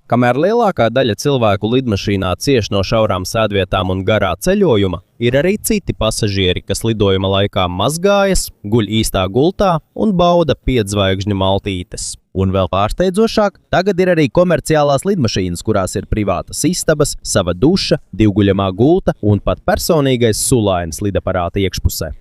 Kamēr lielākā daļa cilvēku lidmašīnā cieš no šaurām sēdvietām un garā ceļojuma, ir arī citi pasažieri, kas lidojuma laikā mazgājas, guļ īstā gultā un bauda 5-zvaigžņu maltītes. Un vēl pārsteidzošāk, tagad ir arī komerciālās lidmašīnas, kurās ir privātas istabas, sava duša, divguļamā gulta un pat personīgais sulainis lidaparāta iekšpusē.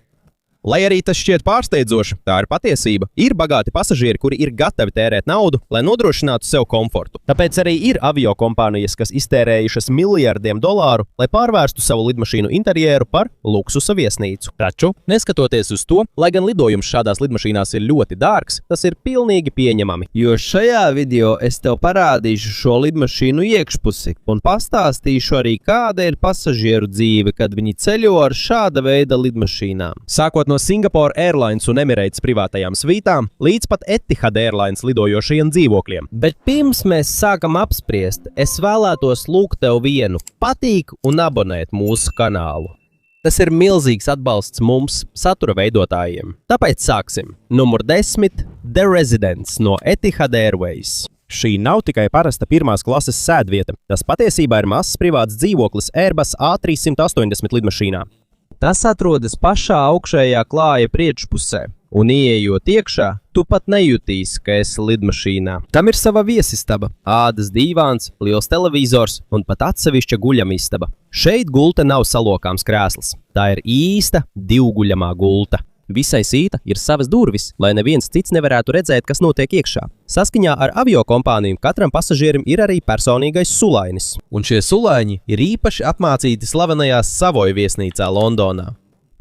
Lai arī tas šķiet pārsteidzoši, tā ir patiesība. Ir bagāti pasažieri, kuri ir gatavi tērēt naudu, lai nodrošinātu sev komfortu. Tāpēc arī ir aviokompānijas, kas iztērējušas miljardiem dolāru, lai pārvērstu savu lidmašīnu interjeru par luksusa viesnīcu. Taču, neskatoties uz to, lai gan lidojums šādās lidmašīnās ir ļoti dārgs, tas ir pilnīgi pieņemami. Jo šajā video es tev parādīšu šo lidmašīnu iekšpusi un pastāstīšu arī, kāda ir pasažieru dzīve, kad viņi ceļo ar šāda veida lidmašīnām. Sākot no Singapore Airlines un Emirates privātajām svītām, līdz pat Etihad Airlines lidojošajiem dzīvokļiem. Bet pirms mēs sākam apspriest, es vēlētos lūgt tev vienu – patīk un abonēt mūsu kanālu. Tas ir milzīgs atbalsts mums, satura veidotājiem. Tāpēc sāksim. Numur 10 – The Residence no Etihad Airways. Šī nav tikai parasta pirmās klases sēdvieta. Tas patiesībā ir mazs privāts dzīvoklis Airbus A380 lidmašīnā. Tas atrodas pašā augšējā klāja priekšpusē, un ieejot iekšā, tu pat nejutīsi, ka esi lidmašīnā. Tam ir sava viesistaba, ādas dīvāns, liels televizors un pat atsevišķa guļamistaba. Šeit gulta nav salokāms krēsls. Tā ir īsta divguļamā gulta. Visai sīta ir savas durvis, lai neviens cits nevarētu redzēt, kas notiek iekšā. Saskaņā ar aviokompāniju katram pasažierim ir arī personīgais sulainis. Un šie sulaiņi ir īpaši apmācīti slavenajā Savoy viesnīcā Londonā.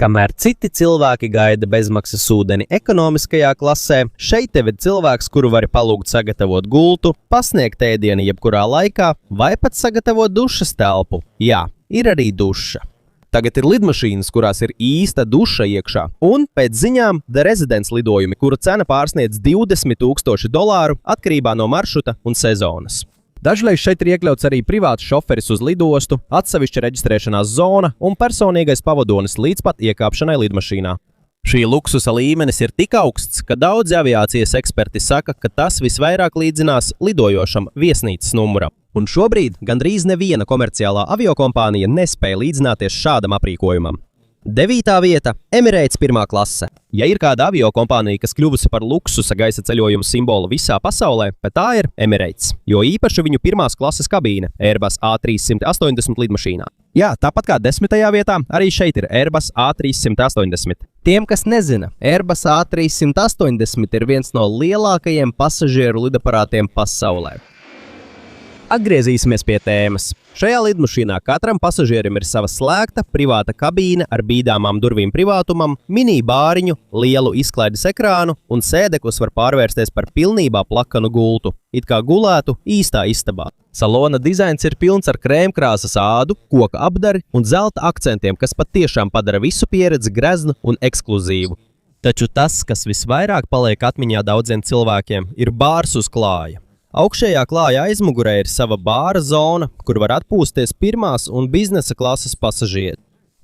Kamēr citi cilvēki gaida bezmaksas ūdeni ekonomiskajā klasē, šeit tev ir cilvēks, kuru vari palūgt sagatavot gultu, pasniegt ēdienu jebkurā laikā vai pat sagatavot dušas telpu. Jā, ir arī duša. Tagad ir lidmašīnas, kurās ir īsta duša iekšā, un pēc ziņām The Residence lidojumi, kuru cena pārsniedz $20,000 atkarībā no maršruta un sezonas. Dažreiz šeit ir iekļauts arī privāts šoferis uz lidostu, atsevišķa reģistrēšanās zona un personīgais pavadonis līdz pat iekāpšanai lidmašīnā. Šī luksusa līmenis ir tik augsts, ka daudzi aviācijas eksperti saka, ka tas visvairāk līdzinās lidojošam viesnīcas numuram. Un šobrīd gandrīz neviena komerciālā aviokompānija nespēja līdzināties šādam aprīkojumam. 9. vieta – Emirates pirmā klase. Ja ir kāda aviokompānija, kas kļuvusi par luksusa gaisa ceļojumu simbolu visā pasaulē, tad tā ir Emirates, jo īpaši viņu pirmās klases kabīne Airbus A380 lidmašīnā. Jā, tāpat kā 10. vietā, arī šeit ir Airbus A380. Tiem, kas nezina, Airbus A380 ir viens no lielākajiem pasažieru lidaparātiem pasaulē. Atgriezīsimies pie tēmas. Šajā lidmašīnā katram pasažierim ir sava slēgta, privāta kabīne ar bīdāmām durvīm privātumam, mini bāriņu, lielu izklaides ekrānu un sēdeklis var pārvērsties par pilnībā plakanu gultu, it kā gulētu īstā istabā. Salona dizains ir pilns ar krēmkrāsas ādu, koka apdari un zelta akcentiem, kas patiešām padara visu pieredzi greznu un ekskluzīvu. Taču tas, kas visvairāk paliek atmiņā daudziem cilvēkiem, ir bārs uz klāja. Augšējā klāja aizmugurē ir sava bāra zona, kur var atpūsties pirmās un biznesa klases pasažieri.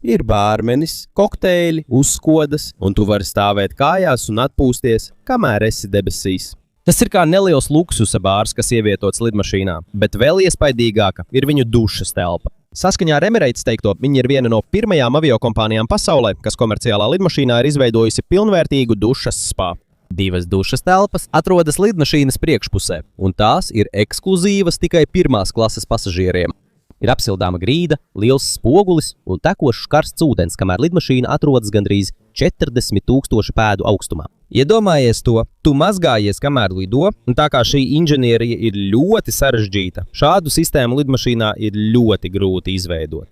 Ir bārmenis, kokteļi, uzkodas, un tu vari stāvēt kājās un atpūsties, kamēr esi debesīs. Tas ir kā neliels luksusa bārs, kas ievietots lidmašīnā, bet vēl iespaidīgāka ir viņu dušas telpa. Saskaņā ar Emirates teikto, viņi ir viena no pirmajām aviokompānijām pasaulē, kas komerciālā lidmašīnā ir izveidojusi pilnvērtīgu dušas spā. 2 dušas telpas atrodas lidmašīnas priekšpusē, un tās ir ekskluzīvas tikai pirmās klases pasažieriem. Ir apsildāma grīda, liels spogulis un tekošs karsts ūdens, kamēr lidmašīna atrodas gandrīz 40,000 pēdu augstumā. Iedomājies to, tu mazgājies, kamēr lido, un tā kā šī inženierija ir ļoti sarežģīta, šādu sistēmu lidmašīnā ir ļoti grūti izveidot.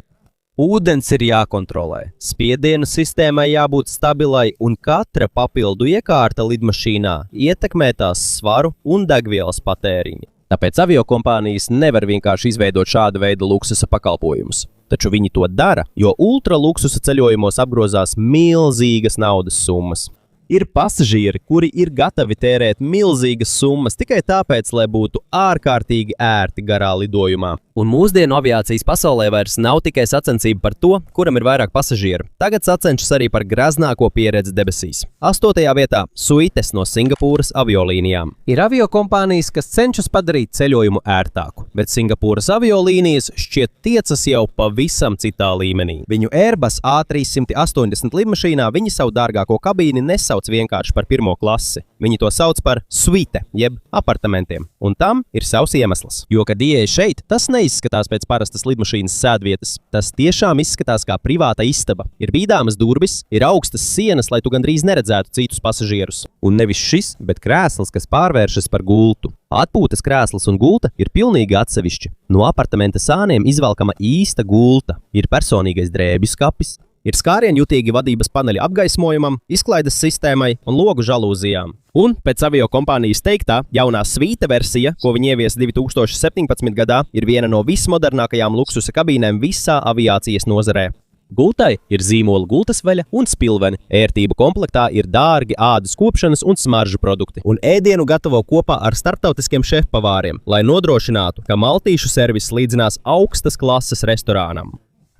Ūdens ir jākontrolē, spiediena sistēmai jābūt stabilai un katra papildu iekārta lidmašīnā ietekmē tās svaru un degvielas patēriņu. Tāpēc aviokompānijas nevar vienkārši izveidot šāda veida luksusa pakalpojumus. Taču viņi to dara, jo ultra luksusa ceļojumos apgrozās milzīgas naudas summas. Ir pasažieri, kuri ir gatavi tērēt milzīgas summas tikai tāpēc, lai būtu ārkārtīgi ērti garā lidojumā. Un mūsdienu aviācijas pasaulē vairs nav tikai sacensība par to, kuram ir vairāk pasažieru. Tagad sacenšas arī par graznāko pieredzi debesīs. 8. vietā – suites no Singapūras aviolīnijām. Ir aviokompānijas, kas cenšas padarīt ceļojumu ērtāku, bet Singapūras aviolīnijas šķiet tiecas jau pavisam citā līmenī. Viņu Airbus A380 lidmašīnā viņi savu dārgāko kabīni nesauc vienkārši par pirmo klasi. Viņi to sauc par suite, jeb apartamentiem. Un tam ir savs iemesls. Jo, kad ieej šeit, tas neizskatās pēc parastas lidmašīnas sēdvietas. Tas tiešām izskatās kā privāta istaba. Ir bīdāmas durvis, ir augstas sienas, lai tu gandrīz neredzētu citus pasažierus. Un nevis šis, bet krēsls, kas pārvēršas par gultu. Atpūtas krēsls un gulta ir pilnīgi atsevišķi. No apartamenta sāniem izvelkama īsta gulta. Ir personīgais drēbju skapis. Ir skārienjutīgi vadības paneļa apgaismojumam, izklaides sistēmai un logu žalūzijām. Un pēc aviokompānijas teiktā, jaunā svīta versija, ko viņi ievies 2017. gadā, ir viena no vismodernākajām luksusa kabīnēm visā aviācijas nozarē. Gultai ir zīmola gultas veļa un spilveni. Ērtību komplektā ir dārgi ādas kopšanas un smaržu produkti. Un ēdienu gatavo kopā ar starptautiskiem šefpavāriem, lai nodrošinātu, ka maltīšu servis līdzinās augstas klases restorānam.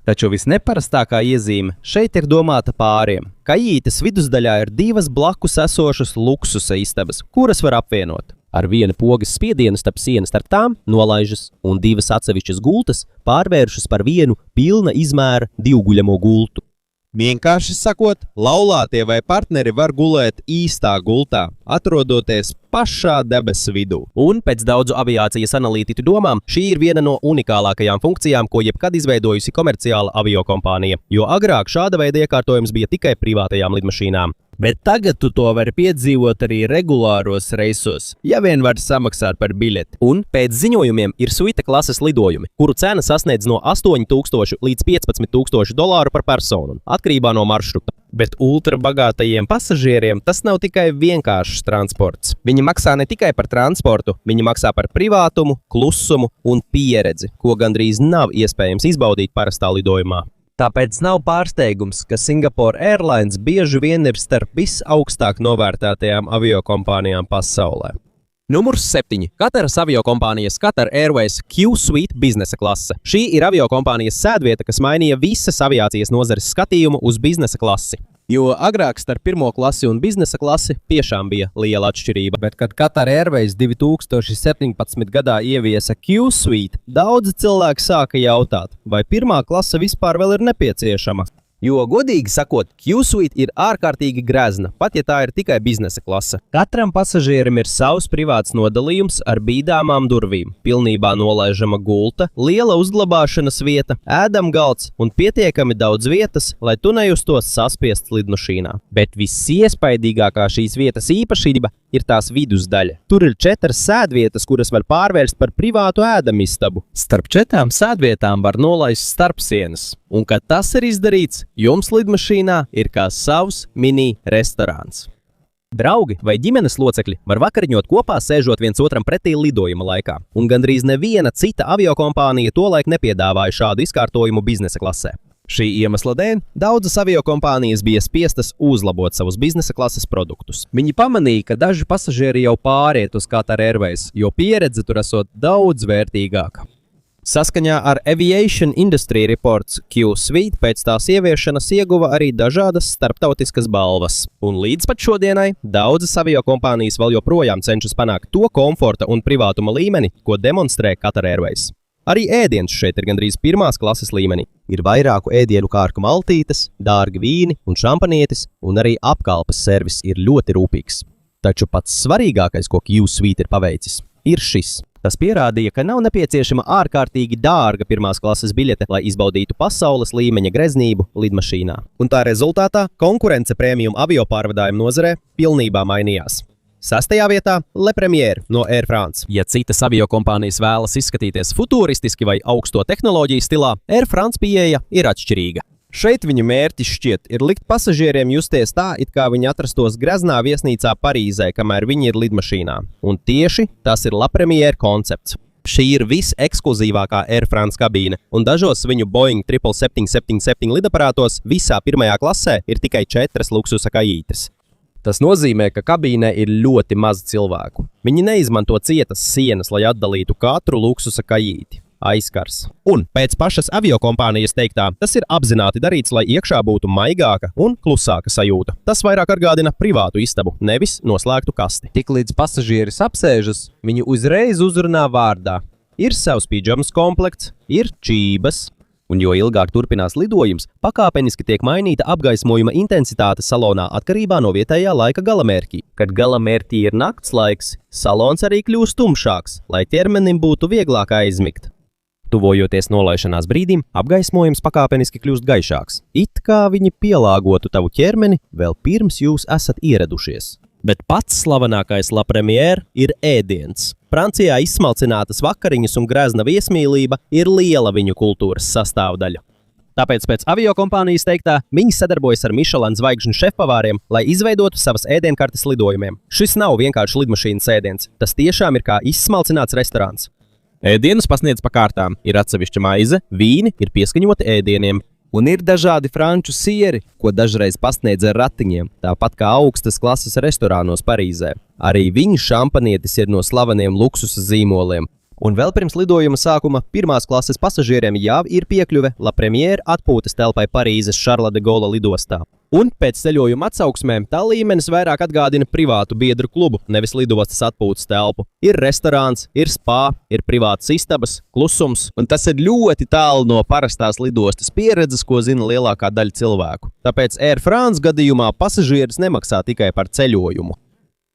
Taču visneparastākā iezīme šeit ir domāta pāriem. Kajītes vidusdaļā ir divas blakus esošas luksusa istabas, kuras var apvienot. Ar viena pogas spiedienu starp sienas starp tām nolaižas, un divas atsevišķas gultas pārvēršas par vienu pilna izmēra divguļamo gultu. Vienkārši sakot, laulātie vai partneri var gulēt īstā gultā, atrodoties pašā debesu vidū. Un pēc daudzu aviācijas analītiķu domām, šī ir viena no unikālākajām funkcijām, ko jebkad izveidojusi komerciāla aviokompānija, jo agrāk šāda veida iekārtojums bija tikai privātajām lidmašīnām. Bet tagad tu to vari piedzīvot arī regulāros reisos, ja vien var samaksāt par biļeti. Un pēc ziņojumiem ir suite klases lidojumi, kuru cena sasniedz no $8,000 līdz $15,000 par personu, atkarībā no maršruta. Bet ultrabagātajiem pasažieriem tas nav tikai vienkāršs transports. Viņi maksā ne tikai par transportu, viņi maksā par privātumu, klusumu un pieredzi, ko gandrīz nav iespējams izbaudīt parastā lidojumā. Tāpēc nav pārsteigums, ka Singapore Airlines bieži vien ir starp visaugstāk novērtētajām aviokompānijām pasaulē. Numurs 7. Kataras aviokompānijas Qatar Airways Q-Suite biznesa klase. Šī ir aviokompānijas sēdvieta, kas mainīja visas aviācijas nozares skatījumu uz biznesa klasi. Jo agrāk starp pirmo klasi un biznesa klasi tiešām bija liela atšķirība. Bet, kad Qatar Airways 2017. gadā ieviesa Q-Suite, daudzi cilvēki sāka jautāt, vai pirmā klase vispār vēl ir nepieciešama. Jo, godīgi sakot, Q-Suite ir ārkārtīgi grezna, pat ja tā ir tikai biznesa klase. Katram pasažierim ir savs privāts nodalījums ar bīdāmām durvīm, pilnībā nolaižama gulta, liela uzglabāšanas vieta, ēdamgalds un pietiekami daudz vietas, lai tu nejustos saspiests lidmašīnā. Bet visiespaidīgākā šīs vietas īpašība ir tās vidusdaļa. Tur ir 4 sēdvietas, kuras var pārvērst par privātu ēdamistabu. Starp 4 sēdvietām var nolaist starpsienas. Un, kad tas ir izdarīts, jums lidmašīnā ir kā savs mini restorāns. Draugi vai ģimenes locekļi var vakariņot kopā, sēžot viens otram pretī lidojuma laikā. Un gandrīz neviena cita aviokompānija tolaik nepiedāvāja šādu izkārtojumu biznesa klasē. Šī iemesla dēļ daudzas aviokompānijas bija spiestas uzlabot savus biznesa klases produktus. Viņi pamanīja, ka daži pasažieri jau pāriet uz Qatar Airways, jo pieredze tur esot daudz vērtīgāka. Saskaņā ar Aviation Industry Reports, Q-Suite pēc tās ieviešanas ieguva arī dažādas starptautiskas balvas. Un līdz pat šodienai daudzas aviokompānijas vēl joprojām cenšas panākt to komforta un privātuma līmeni, ko demonstrē Qatar Airways. Arī ēdiens šeit ir gandrīz pirmās klases līmenī. Ir vairāku ēdienu kārku maltītes, dārgi vīni un šampanietis, un arī apkalpes servis ir ļoti rūpīgs. Taču pats svarīgākais, ko Q-Suite ir paveicis, ir šis. Tas pierādīja, ka nav nepieciešama ārkārtīgi dārga pirmās klases biļete, lai izbaudītu pasaules līmeņa greznību lidmašīnā. Un tā rezultātā konkurence premium aviopārvadājumu nozarē pilnībā mainījās. 6. vietā Le Premier no Air France. Ja citas aviokompānijas vēlas izskatīties futūristiski vai augsto tehnoloģiju stilā, Air France pieeja ir atšķirīga. Šeit viņu mērķis šķiet ir likt pasažieriem justies tā, it kā viņi atrastos greznā viesnīcā Parīzē, kamēr viņi ir lidmašīnā. Un tieši tas ir La Premier koncepts. Šī ir visekskluzīvākā Air France kabīne, un dažos viņu Boeing 777 lidaparātos visā pirmajā klasē ir tikai 4 luksusa kajītes. Tas nozīmē, ka kabīnē ir ļoti maz cilvēku. Viņi neizmanto cietas sienas, lai atdalītu katru luksusa kajīti. Aizkars. Un pēc pašas aviokompānijas teiktā, tas ir apzināti darīts, lai iekšā būtu maigāka un klusāka sajūta. Tas vairāk atgādina privātu istabu, nevis noslēgtu kasti. Tiklīdz pasažieris apsēžas, viņu uzreiz uzrunā vārdā. Ir savs pidžamas komplekts, ir čības, un jo ilgāk turpinās lidojums, pakāpeniski tiek mainīta apgaismojuma intensitāte salonā atkarībā no vietējā laika galamērķī. Kad galamērķī ir nakts laiks, salons arī kļūst tumšāks, lai ķermenim būtu vieglāk aizmigt. Tuvojoties nolaišanās brīdim, apgaismojums pakāpeniski kļūst gaišāks. It kā viņi pielāgotu tavu ķermeni vēl pirms jūs esat ieradušies. Bet pats slavenākais La Première ir ēdiens. Francijā izsmalcinātas vakariņas un grezna viesmīlība ir liela viņu kultūras sastāvdaļa. Tāpēc pēc aviokompānijas teiktā, viņi sadarbojas ar Michelin zvaigžņu šefpavāriem, lai izveidotu savas ēdienkartes lidojumiem. Šis nav vienkārši lidmašīnas ēdiens, tas tiešām ir kā izsmalcināts restorāns. Ēdienus pasniedz pa kārtām, ir atsevišķa maize, vīni ir pieskaņoti ēdieniem. Un ir dažādi franču sieri, ko dažreiz pasniedz ar ratiņiem, tāpat kā augstas klases restorānos Parīzē. Arī viņu šampanietis ir no slaveniem luksusa zīmoliem. Un vēl pirms lidojuma sākuma pirmās klases pasažieriem jau ir piekļuve La Première atpūtas telpai Parīzes Charles de Gaulle lidostā. Un pēc ceļojuma atsauksmēm tā līmenis vairāk atgādina privātu biedru klubu, nevis lidostas atpūtas telpu. Ir restorāns, ir spā, ir privātas istabas, klusums, un tas ir ļoti tālu no parastās lidostas pieredzes, ko zina lielākā daļa cilvēku. Tāpēc Air France gadījumā pasažieris nemaksā tikai par ceļojumu.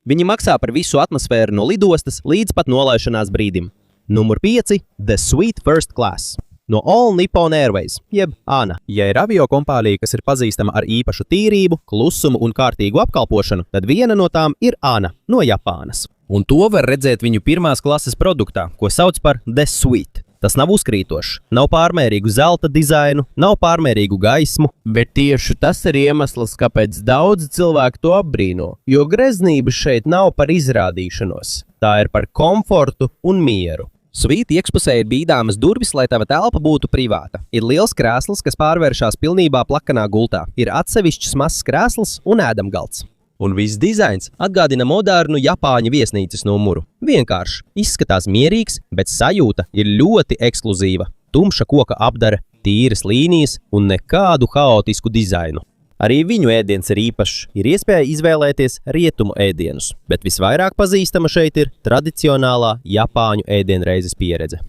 Viņi maksā par visu atmosfēru no lidostas līdz pat nolaišanās brīdim. Numur 5 – The Sweet First Class no All Nippon Airways, jeb ANA. Ja ir aviokompānija, kas ir pazīstama ar īpašu tīrību, klusumu un kārtīgu apkalpošanu, tad viena no tām ir ANA no Japānas. Un to var redzēt viņu pirmās klases produktā, ko sauc par The Sweet. Tas nav uzkrītošs, nav pārmērīgu zelta dizainu, nav pārmērīgu gaismu, bet tieši tas ir iemesls, kāpēc daudzi cilvēki to apbrīno, jo greznība šeit nav par izrādīšanos, tā ir par komfortu un mieru. Sweet iekšpusē ir bīdāmas durvis, lai tava telpa būtu privāta. Ir liels krēsls, kas pārvēršas pilnībā plakanā gultā. Ir atsevišķs mazs krēsls un ēdamgalds. Un viss dizains atgādina modernu Japāņu viesnīcas numuru. Vienkārši izskatās mierīgs, bet sajūta ir ļoti ekskluzīva. Tumša koka apdara, tīras līnijas un nekādu haotisku dizainu. Arī viņu ēdiens ir īpašs, ir iespēja izvēlēties rietumu ēdienus, bet visvairāk pazīstama šeit ir tradicionālā Japāņu ēdienreizes pieredze.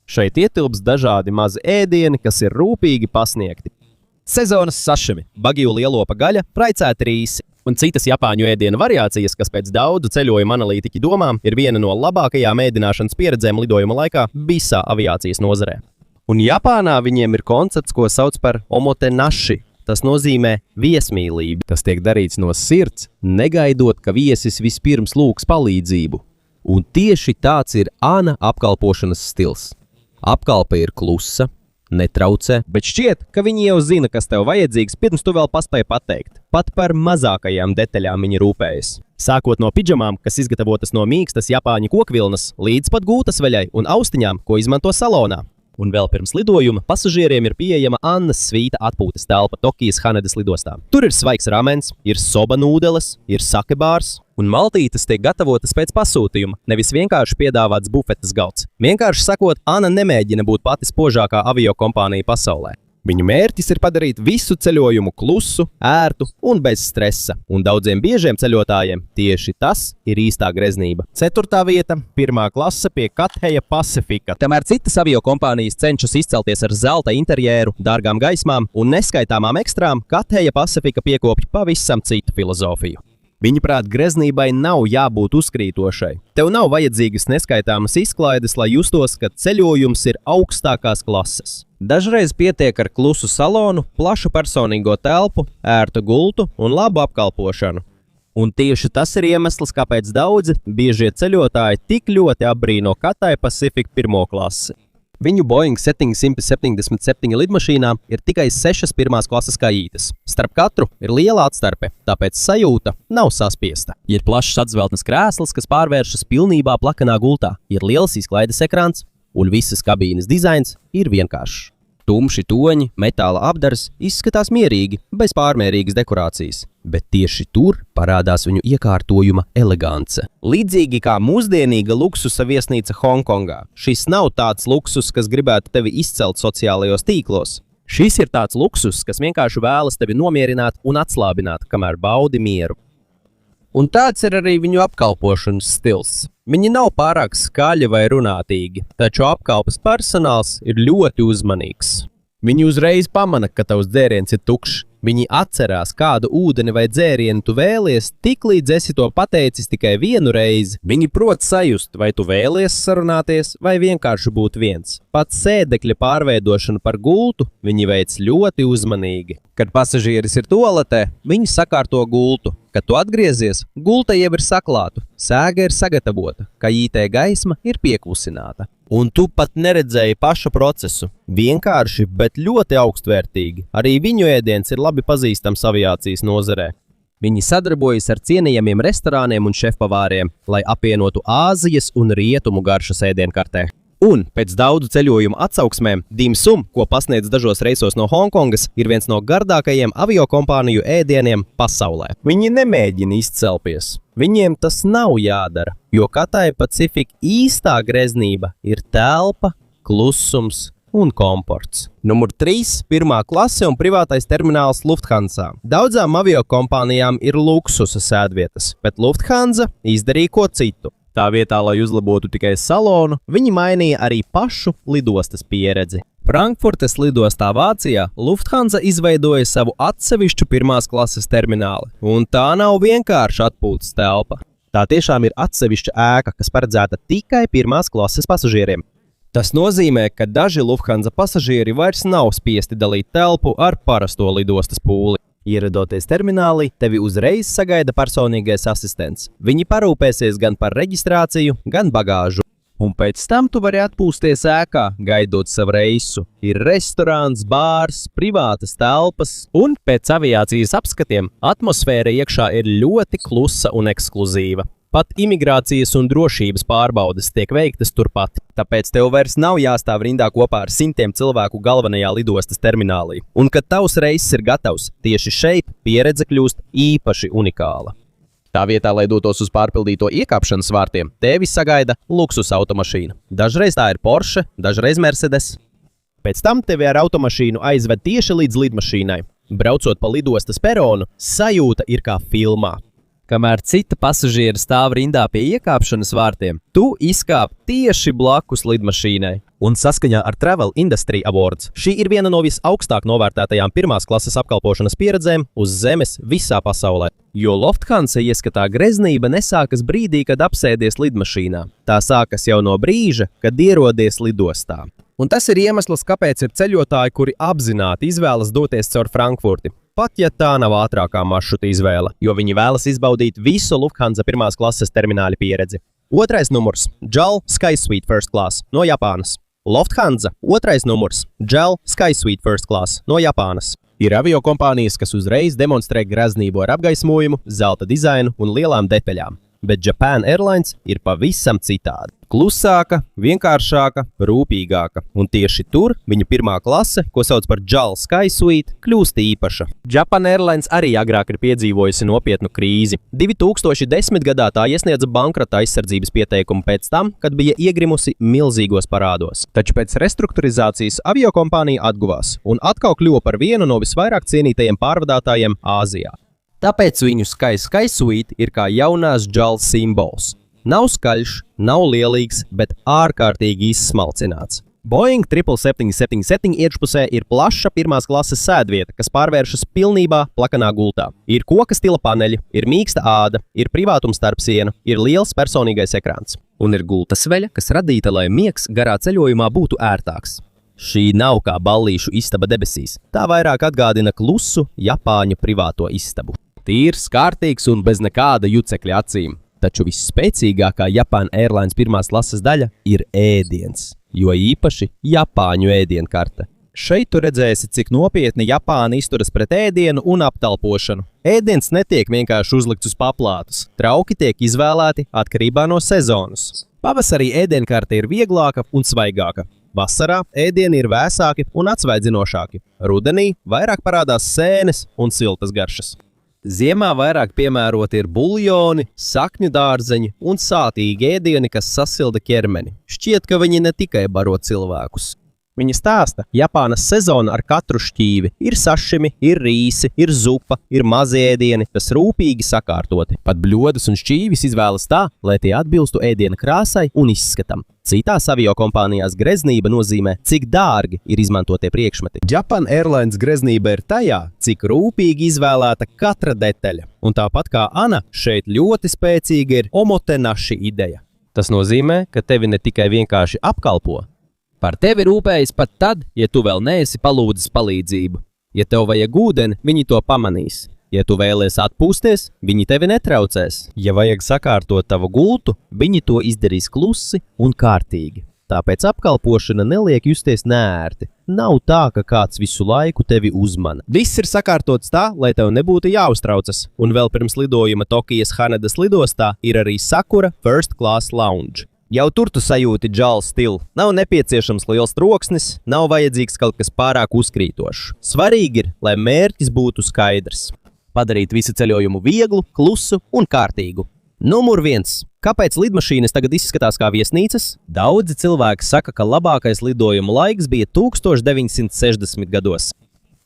Šeit ietilps dažādi mazi ēdieni, kas ir rūpīgi pasniegti. Sezonas sašimi, bagiju lielopa gaļa, praicēti rīsi un citas Japāņu ēdienu variācijas, kas pēc daudzu ceļojumu analītiķu domām ir viena no labākajām ēdināšanas pieredzēm lidojuma laikā visā aviācijas nozarē. Un Japānā viņiem ir koncepts, ko sauc par omotenaši. Tas nozīmē viesmīlību. Tas tiek darīts no sirds, negaidot, ka viesis vispirms lūgs palīdzību. Un tieši tāds ir ANA apkalpošanas stils. Apkalpe ir klusa, netraucē, bet šķiet, ka viņi jau zina, kas tev vajadzīgs, pirms tu vēl paspēji pateikt. Pat par mazākajām detaļām viņi rūpējas. Sākot no pidžamām, kas izgatavotas no mīkstas Japāņu kokvilnas, līdz pat gultas veļai un austiņām, ko izmanto salonā. Un vēl pirms lidojuma pasažieriem ir pieejama Annas svīta atpūtas telpa Tokijas Hanedas lidostā. Tur ir svaigs ramens, ir soba nūdeles, ir sakebārs, un maltītes tiek gatavotas pēc pasūtījuma, nevis vienkārši piedāvāts bufetes galds. Vienkārši sakot, Anna nemēģina būt pati spožākā aviokompānija pasaulē. Viņu mērķis ir padarīt visu ceļojumu klusu, ērtu un bez stresa, un daudziem biežiem ceļotājiem tieši tas ir īstā greznība. 4. vieta – 1. klase pie Cathay Pacifica. Tamēr citas aviokompānijas cenšas izcelties ar zelta interjeru, dārgām gaismām un neskaitāmām ekstrām, Cathay Pacifica piekopja pavisam citu filozofiju. Viņuprāt, greznībai nav jābūt uzkrītošai. Tev nav vajadzīgas neskaitāmas izklaides, lai justos, ka ceļojums ir augstākās klases. Dažreiz pietiek ar klusu salonu, plašu personīgo telpu, ērtu gultu un labu apkalpošanu. Un tieši tas ir iemesls, kāpēc daudzi biežie ceļotāji tik ļoti apbrīno Cathay Pacific 1. klasi. Viņu Boeing 777 lidmašīnām ir tikai 6 pirmās klases kajītes. Starp katru ir liela atstarpe, tāpēc sajūta nav saspiesta. Ir plašs atzveltnes krēsls, kas pārvēršas pilnībā plakanā gultā, ir liels izklaides ekrāns un visas kabīnes dizains ir vienkāršs. Tumši toņi, metāla apdars izskatās mierīgi, bez pārmērīgas dekorācijas, bet tieši tur parādās viņu iekārtojuma elegance. Līdzīgi kā mūsdienīga luksusa viesnīca Hongkongā, šis nav tāds luksus, kas gribētu tevi izcelt sociālajos tīklos. Šis ir tāds luksus, kas vienkārši vēlas tevi nomierināt un atslābināt, kamēr baudi mieru. Un tāds ir arī viņu apkalpošanas stils. Viņi nav pārāk skaļi vai runātīgi, taču apkalpes personāls ir ļoti uzmanīgs. Viņi uzreiz pamana, ka tavs dzēriens ir tukšs. Viņi atcerās, kādu ūdeni vai dzērienu tu vēlies, tiklīdz esi to pateicis tikai vienu reizi. Viņi prot sajust, vai tu vēlies sarunāties, vai vienkārši būt viens. Pat sēdekļa pārveidošanu par gultu viņi veic ļoti uzmanīgi. Kad pasažieris ir toaletē, viņi sakārto gultu. Kad tu atgriezies, gulta jau ir saklāta, sēga ir sagatavota, kājītē gaisma ir pieklusināta. Un tu pat neredzēji pašu procesu. Vienkārši, bet ļoti augstvērtīgi. Arī viņu ēdiens ir labi pazīstams aviācijas nozarē. Viņi sadarbojas ar cienījamiem restorāniem un šefpavāriem, lai apvienotu Āzijas un Rietumu garšas ēdienkartē. Un pēc daudzu ceļojumu atsauksmēm, Dim Sum, ko pasniedz dažos reisos no Hongkongas, ir viens no gardākajiem aviokompāniju ēdieniem pasaulē. Viņi nemēģina izcelties. Viņiem tas nav jādara, jo Cathay Pacific īstā greznība ir telpa, klusums un komforts. Numur 3 – pirmā klase un privātais termināls Lufthansa. Daudzām aviokompānijām ir luksusa sēdvietas, bet Lufthansa izdarīja ko citu. Tā vietā, lai uzlabotu tikai salonu, viņi mainīja arī pašu lidostas pieredzi. Frankfurtes lidostā Vācijā Lufthansa izveidoja savu atsevišķu pirmās klases termināli, un tā nav vienkārši atpūtas telpa. Tā tiešām ir atsevišķa ēka, kas paredzēta tikai pirmās klases pasažieriem. Tas nozīmē, ka daži Lufthansa pasažieri vairs nav spiesti dalīt telpu ar parasto lidostas pūli. Ieradoties terminālī, tevi uzreiz sagaida personīgais asistents. Viņi parūpēsies gan par reģistrāciju, gan bagāžu. Un pēc tam tu vari atpūsties ēkā, gaidot savu reisu. Ir restorāns, bārs, privātas telpas, un pēc aviācijas apskatiem atmosfēra iekšā ir ļoti klusa un ekskluzīva. Pat imigrācijas un drošības pārbaudes tiek veiktas turpat, tāpēc tev vairs nav jāstāv rindā kopā ar simtiem cilvēku galvenajā lidostas terminālī. Un, kad tavs reiss ir gatavs, tieši šeit pieredze kļūst īpaši unikāla. Tā vietā, lai dotos uz pārpildīto iekāpšanas vārtiem, tevi sagaida luksusa automašīna. Dažreiz tā ir Porsche, dažreiz Mercedes. Pēc tam tevi ar automašīnu aizved tieši līdz lidmašīnai. Braucot pa lidostas peronu, sajūta ir kā filmā. Kamēr cita pasažiera stāv rindā pie iekāpšanas vārtiem, tu izkāp tieši blakus lidmašīnai. Un saskaņā ar Travel Industry Awards šī ir viena no visaugstāk novērtētajām pirmās klases apkalpošanas pieredzēm uz zemes visā pasaulē. Jo Lufthansa ieskatā greznība nesākas brīdī, kad apsēdies lidmašīnā. Tā sākas jau no brīža, kad ierodies lidostā. Un tas ir iemesls, kāpēc ir ceļotāji, kuri apzināti izvēlas doties caur Frankfurti. Pat ja tā nav ātrākā maršruta izvēle, jo viņi vēlas izbaudīt visu Lufthansa pirmās klases termināļa pieredzi. Otrais numurs – JAL SkySuite First Class no Japānas. Lufthansa otrais numurs – JAL SkySuite First Class no Japānas. Ir aviokompānijas, kas uzreiz demonstrē greznību ar apgaismojumu, zelta dizainu un lielām detaļām. Bet Japan Airlines ir pavisam citādi. Klusāka, vienkāršāka, rūpīgāka. Un tieši tur viņu pirmā klase, ko sauc par JAL SkySuite, kļūst īpaša. Japan Airlines arī agrāk ir piedzīvojusi nopietnu krīzi. 2010. gadā tā iesniedza bankrota aizsardzības pieteikumu pēc tam, kad bija iegrimusi milzīgos parādos. Taču pēc restruktūrizācijas aviokompānija atguvās un atkal kļuva par vienu no visvairāk cienītajiem pārvadātājiem Āzijā. Tāpēc viņu SkySuite ir kā jaunās JAL simbols. Nav skaļš, nav lielīgs, bet ārkārtīgi izsmalcināts. Boeing 777 iekšpusē ir plaša pirmās klases sēdvieta, kas pārvēršas pilnībā plakanā gultā. Ir koka stila paneļi, ir mīksta āda, ir privātums starpsiena, ir liels personīgais ekrāns. Un ir gultas veļa, kas radīta, lai miegs garā ceļojumā būtu ērtāks. Šī nav kā ballīšu istaba debesīs. Tā vairāk atgādina klusu Japāņu privāto istabu. Tīrs, kārtīgs un bez nekāda jucekļa acīm. Taču visspēcīgākā Japan Airlines pirmās klases daļa ir ēdiens, jo īpaši Japāņu ēdienkarte. Šeit tu redzēsi, cik nopietni Japāna izturas pret ēdienu un aptalpošanu. Ēdiens netiek vienkārši uzlikts uz paplātus. Trauki tiek izvēlēti atkarībā no sezonas. Pavasarī ēdienkarte ir vieglāka un svaigāka. Vasarā ēdieni ir vēsāki un atsvaidzinošāki. Rudenī vairāk parādās sēnes un siltas garšas. Ziemā vairāk piemēroti ir buļļoni, sakņu dārzeņi un sātīgi ēdieni, kas sasilda ķermeni. Šķiet, ka viņi ne tikai baro cilvēkus. Viņa stāsta, Japānas sezona ar katru šķīvi. Ir sašimi, ir rīsi, ir zupa, ir mazi ēdieni, kas rūpīgi sakārtoti. Pat bļodus un šķīvis izvēlas tā, lai tie atbilstu ēdiena krāsai un izskatam. Citās aviokompānijās greznība nozīmē, cik dārgi ir izmantotie priekšmeti. Japan Airlines greznība ir tajā, cik rūpīgi izvēlēta katra detaļa. Un tāpat kā Ana, šeit ļoti spēcīga ir omotenaši ideja. Tas nozīmē, ka tevi ne tikai vienkārši apkalpo, par tevi rūpējas pat tad, ja tu vēl neesi palūdzis palīdzību. Ja tev vajag ūdeni, viņi to pamanīs. Ja tu vēlies atpūsties, viņi tevi netraucēs. Ja vajag sakārtot tavu gultu, viņi to izdarīs klusi un kārtīgi. Tāpēc apkalpošana neliek justies neērti. Nav tā, ka kāds visu laiku tevi uzmana. Viss ir sakārtots tā, lai tev nebūtu jāuztraucas. Un vēl pirms lidojuma Tokijas Hanedas lidostā ir arī Sakura First Class Lounge. Jau tur tu sajūti džālu stilu. Nav nepieciešams liels troksnis, nav vajadzīgs kaut kas pārāk uzkrītošs. Svarīgi ir, lai mērķis būtu skaidrs. Padarīt visu ceļojumu vieglu, klusu un kārtīgu. Numur 1. Kāpēc lidmašīnas tagad izskatās kā viesnīcas? Daudzi cilvēki saka, ka labākais lidojuma laiks bija 1960 gados.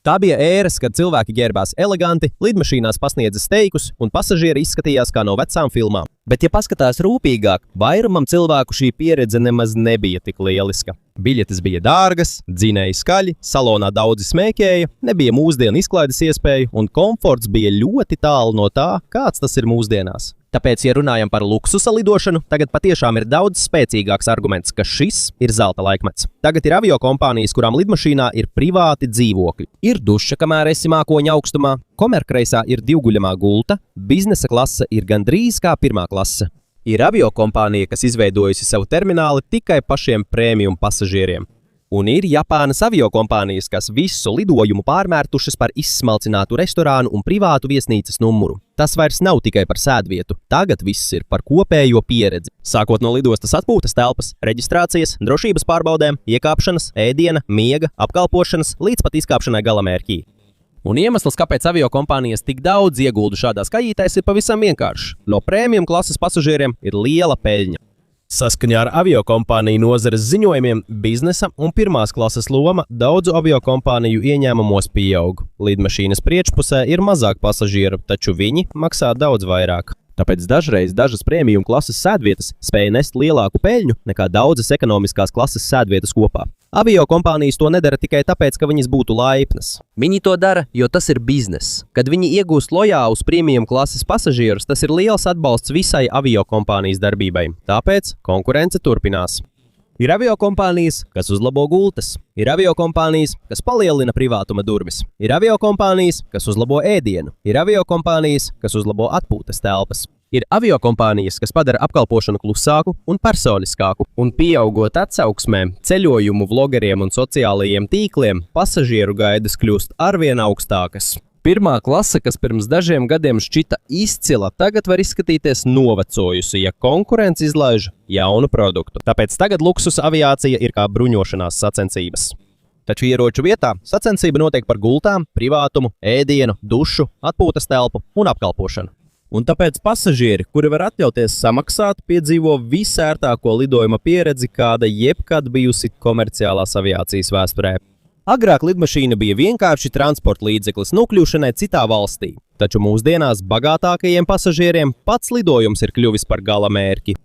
Tā bija ēras, kad cilvēki ģērbās eleganti, lidmašīnās pasniedza steikus un pasažieri izskatījās kā no vecām filmām. Bet, ja paskatās rūpīgāk, vairumam cilvēku šī pieredze nemaz nebija tik lieliska. Biļetes bija dārgas, dzinēji skaļi, salonā daudzi smēķēja, nebija mūsdienu izklaides iespēju un komforts bija ļoti tālu no tā, kāds tas ir mūsdienās. Tāpēc, ja runājam par luksusa lidošanu, tagad patiešām ir daudz spēcīgāks arguments, ka šis ir zelta laikmets. Tagad ir aviokompānijas, kurām lidmašīnā ir privāti dzīvokļi. Ir duša, kamēr esi mākoņa augstumā, komerkreisā ir divguļamā gulta, biznesa klase ir gandrīz kā pirmā klase. Ir aviokompānija, kas izveidojusi savu termināli tikai pašiem prēmijum pasažieriem. Un ir Japānas aviokompānijas, kas visu lidojumu pārmērtušas par izsmalcinātu restorānu un privātu viesnīcas numuru. Tas vairs nav tikai par sēdvietu, tagad viss ir par kopējo pieredzi. Sākot no lidostas atpūtas telpas, reģistrācijas, drošības pārbaudēm, iekāpšanas, ēdiena, miega, apkalpošanas, līdz pat izkāpšanai galamērķī. Un iemesls, kāpēc aviokompānijas tik daudz iegulda šādās kajītēs, ir pavisam vienkāršs. No prēmijum klases pasažieriem ir liela peļņa. Saskaņā ar aviokompāniju nozares ziņojumiem, biznesa un pirmās klases loma daudzu aviokompāniju ieņēmumos pieaug. Lidmašīnas priekšpusē ir mazāk pasažieru, taču viņi maksā daudz vairāk. Tāpēc dažreiz dažas prēmijum klases sēdvietas spēja nest lielāku peļņu nekā daudzas ekonomiskās klases sēdvietas kopā. Aviokompānijas to nedara tikai tāpēc, ka viņas būtu laipnas. Viņi to dara, jo tas ir bizness. Kad viņi iegūst lojālus prēmijum klases pasažierus, tas ir liels atbalsts visai aviokompānijas darbībai. Tāpēc konkurence turpinās. Ir aviokompānijas, kas uzlabo gultas. Ir aviokompānijas, kas palielina privātuma durvis. Ir aviokompānijas, kas uzlabo ēdienu. Ir aviokompānijas, kas uzlabo atpūtas telpas. Ir aviokompānijas, kas padara apkalpošanu klusāku un personiskāku. Un pieaugot atsauksmēm, ceļojumu vlogeriem un sociālajiem tīkliem, pasažieru gaidas kļūst arvien augstākas. Pirmā klase, kas pirms dažiem gadiem šķita izcila, tagad var izskatīties novecojusi, ja konkurence izlaiž jaunu produktu. Tāpēc tagad luksusa aviācija ir kā bruņošanās sacensības. Taču ieroču vietā sacensība notiek par gultām, privātumu, ēdienu, dušu, atpūtas telpu un apkalpošanu. Un tāpēc pasažieri, kuri var atļauties samaksāt, piedzīvo visērtāko lidojuma pieredzi, kāda jebkad bijusi komerciālās aviācijas vēsturē. Agrāk lidmašīna bija vienkārši transporta līdzeklis nokļūšanai citā valstī, taču mūsdienās bagātākajiem pasažieriem pats lidojums ir kļuvis par gala mērķi.